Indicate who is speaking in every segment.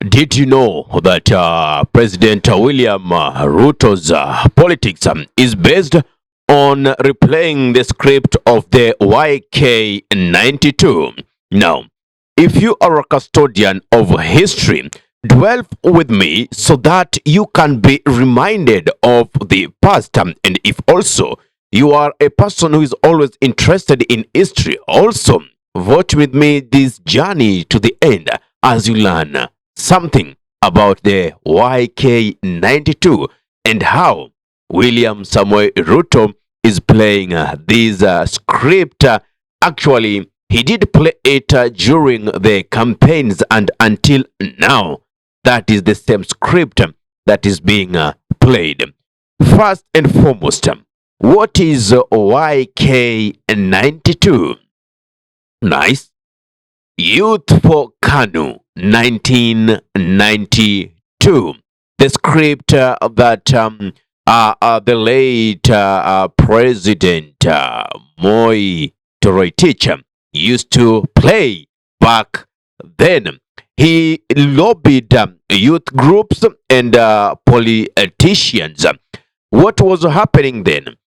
Speaker 1: Did you know that President William Ruto's politics is based on replaying the script of the YK92? Now, if you are a custodian of history, dwell with me so that you can be reminded of the past. And if also you are a person who is always interested in history, also vote with me this journey to the end as you learn something about the YK92 and how William Samuel Ruto is playing this script. Actually, he did play it during the campaigns, and until now, that is the same script that is being played. First and foremost, what is YK92? Nice. Youth for Kanu, 1992. The script that the late President Moi Teacher used to play back then. He lobbied youth groups and politicians. What was happening then?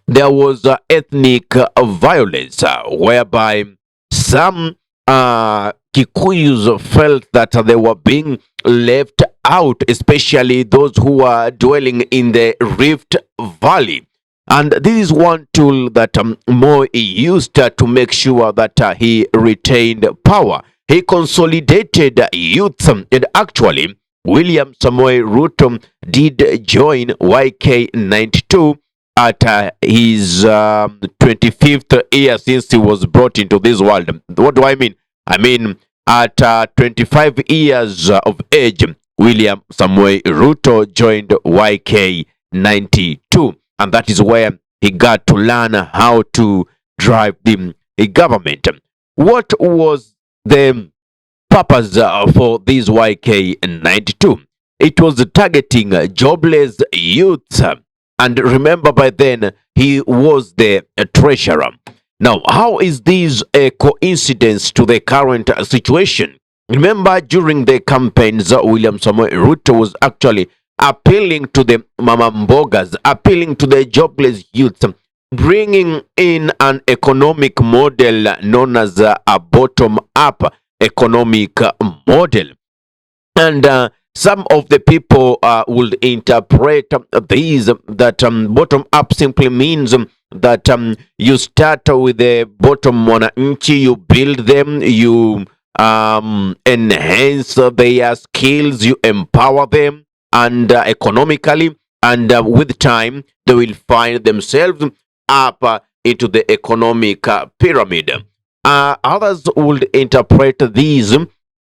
Speaker 1: There was ethnic violence whereby some Kikuyus felt that they were being left out, especially those who are dwelling in the Rift Valley. And this is one tool that Moi used to make sure that he retained power. He consolidated youth, and actually, William Samoei Ruto did join YK92 at his 25th year since he was brought into this world. What do I mean? I mean, at 25 years of age, William Samoei Ruto joined YK92. And that is where he got to learn how to drive the government. What was the purpose for this YK92? It was targeting jobless youths. And remember, by then, he was the treasurer. Now, how is this a coincidence to the current situation? Remember, during the campaigns, William Samoei Ruto was actually appealing to the Mama Mbogas, appealing to the jobless youth, bringing in an economic model known as a bottom-up economic model. And some of the people would interpret these that bottom-up simply means that you start with the bottom wananchi, you build them, you enhance their skills, you empower them, and economically, and with time, they will find themselves up into the economic pyramid. Others would interpret these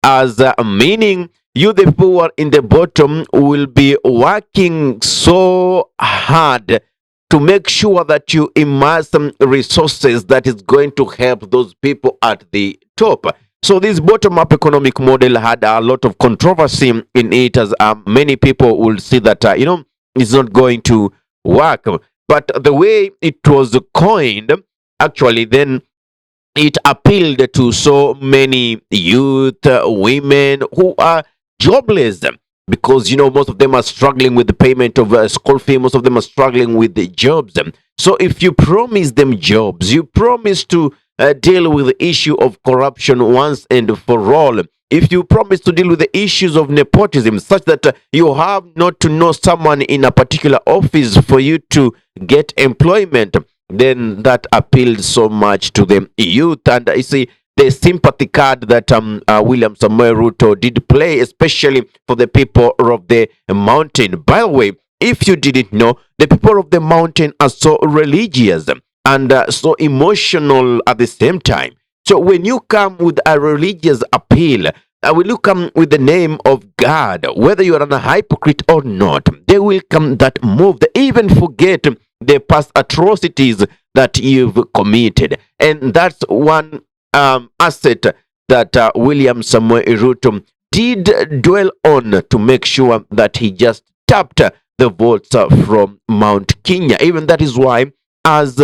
Speaker 1: as meaning you, the people who are in the bottom, will be working so hard to make sure that you immerse some resources that is going to help those people at the top. So this bottom-up economic model had a lot of controversy in it, as many people will see that, it's not going to work. But the way it was coined, actually, then it appealed to so many youth, women who are jobless, because, most of them are struggling with the payment of school fee. Most of them are struggling with the jobs. So if you promise them jobs, you promise to deal with the issue of corruption once and for all. If you promise to deal with the issues of nepotism, such that you have not to know someone in a particular office for you to get employment, then that appealed so much to the youth. And you see, the sympathy card that William Samoei Ruto did play, especially for the people of the mountain. By the way, if you didn't know, the people of the mountain are so religious and so emotional at the same time. So when you come with a religious appeal, when you come with the name of God, whether you are a hypocrite or not, they will come that move. They even forget the past atrocities that you've committed. And that's one asset that William Samoei Ruto did dwell on to make sure that he just tapped the votes from Mount Kenya. Even that is why, as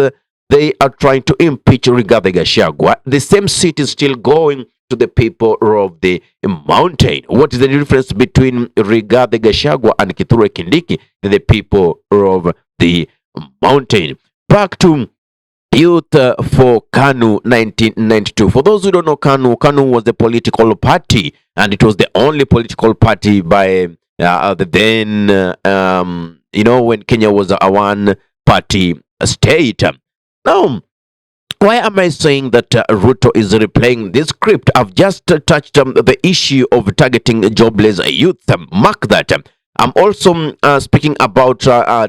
Speaker 1: they are trying to impeach Rigathi Gachagua, the same seat is still going to the people of the mountain. What is the difference between Rigathi Gachagua and Kithure Kindiki? The people of the mountain. Back to Youth for KANU 1992. For those who don't know KANU was the political party, and it was the only political party by the then, when Kenya was a one-party state. Now, why am I saying that Ruto is replaying this script? I've just touched the issue of targeting jobless youth. Mark that. I'm also speaking about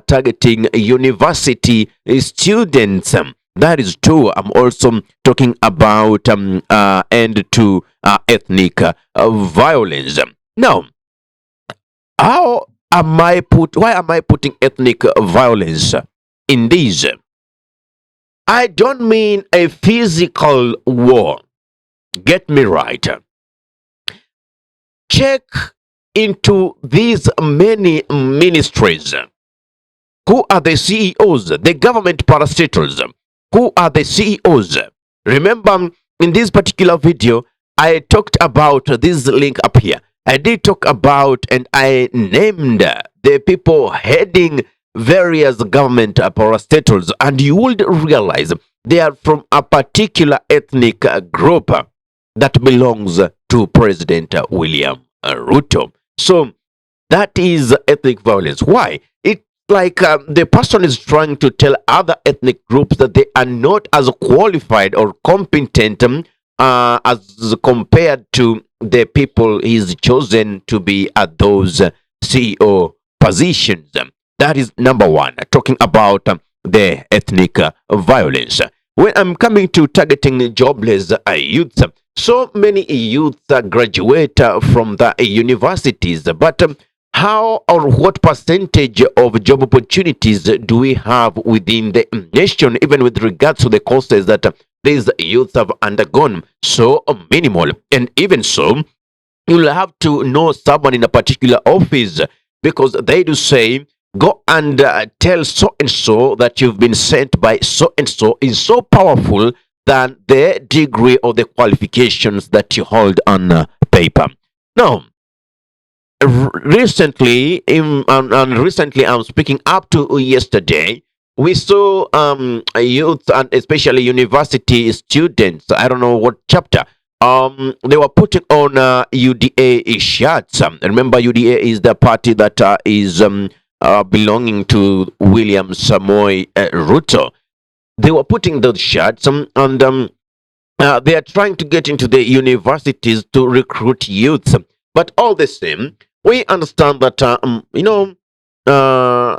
Speaker 1: targeting university students. That is true. I'm also talking about end to ethnic violence. Now, why am I putting ethnic violence in this? I don't mean a physical war. Get me right. Check into these many ministries. Who are the CEOs? The government parastatals. Who are the CEOs? Remember, in this particular video, I talked about this link up here. I did talk about and I named the people heading various government parastatals, and you would realize they are from a particular ethnic group that belongs to President William Ruto. So that is ethnic violence. Why? It's like the person is trying to tell other ethnic groups that they are not as qualified or competent as compared to the people he's chosen to be at those CEO positions. That is number one, talking about the ethnic violence. When I'm coming to targeting jobless youth, so many youth graduate from the universities, but how or what percentage of job opportunities do we have within the nation, even with regards to the courses that these youth have undergone? So minimal. And even so, you'll have to know someone in a particular office, because they do say, go and tell so and so that you've been sent by so and so is so powerful than the degree or the qualifications that you hold on paper. Now, recently, I'm speaking up to yesterday, we saw youth and especially university students. I don't know what chapter. They were putting on UDA shirts. Remember, UDA is the party that is belonging to William Samoei Ruto. They were putting those shirts and they are trying to get into the universities to recruit youths. But all the same, we understand that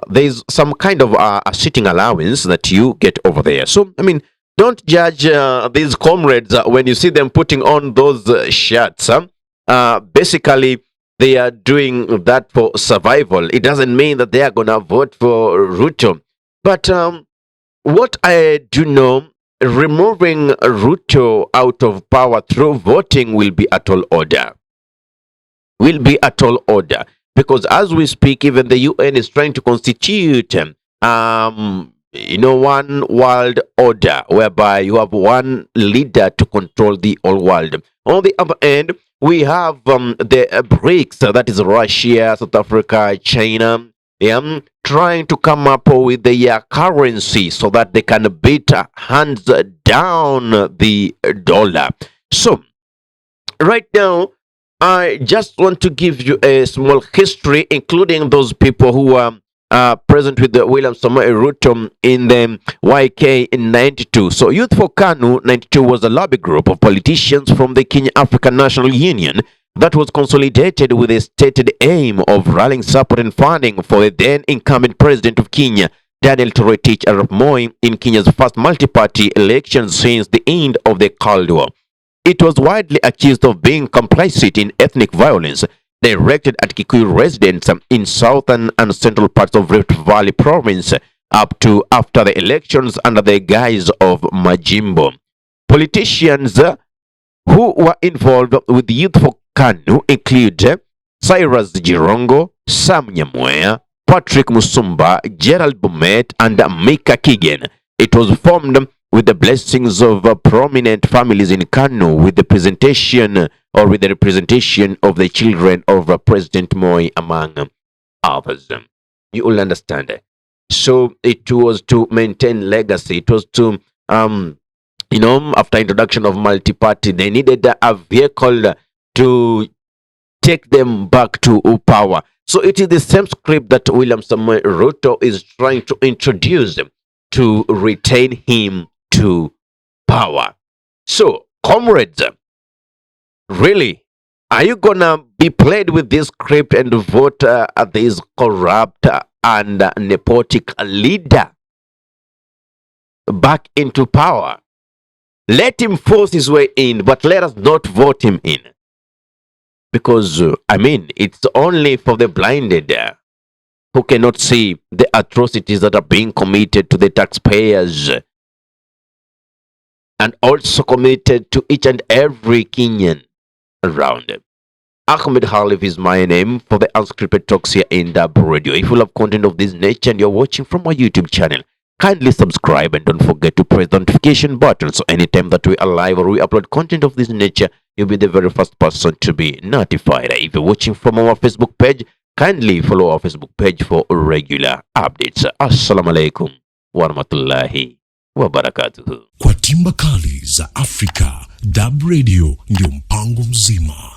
Speaker 1: there's some kind of a sitting allowance that you get over there. So I mean, don't judge these comrades when you see them putting on those shirts. Basically, they are doing that for survival. It doesn't mean that they are gonna vote for Ruto. But what I do know, removing Ruto out of power through voting will be a tall order. Because as we speak, even the UN is trying to constitute one world order, whereby you have one leader to control the whole world. On the other end, we have the BRICS, that is Russia, South Africa, China, trying to come up with their currency so that they can beat hands down the dollar. So, right now, I just want to give you a small history, including those people who are present with the William Samoei Ruto in the YK92. So Youth for KANU 92 was a lobby group of politicians from the Kenya African National Union that was consolidated with a stated aim of rallying support and funding for the then incumbent president of Kenya, Daniel Toroitich Arap Moi, in Kenya's first multi-party election since the end of the Cold War. It was widely accused of being complicit in ethnic violence directed at Kikuyu residents in southern and central parts of Rift Valley province up to after the elections under the guise of Majimbo. Politicians who were involved with Youth for KANU include Cyrus Jirongo, Sam Nyamweya, Patrick Musumba, Gerald Bomet, and Mika Kigen. It was formed with the blessings of prominent families in Kano, with the presentation or with the representation of the children of President Moi among others. You will understand. So it was to maintain legacy. It was to after introduction of multi-party, they needed a vehicle to take them back to power. So it is the same script that William Samoei Ruto is trying to introduce to retain him to power. So, comrades, really, are you gonna be played with this script and vote this corrupt and nepotic leader back into power? Let him force his way in, but let us not vote him in. Because, it's only for the blinded who cannot see the atrocities that are being committed to the taxpayers and also committed to each and every Kenyan around. Ahmed Halif is my name for the unscripted talks here in DURB Radio. If you love content of this nature and you're watching from our YouTube channel, kindly subscribe and don't forget to press the notification button so anytime that we are live or we upload content of this nature, you'll be the very first person to be notified. If you're watching from our Facebook page, kindly follow our Facebook page for regular updates. Assalamu alaikum wa rahmatullahi wa barakatuhu.
Speaker 2: Kwa timba kali za Afrika, DURB Radio ndio mpango mzima.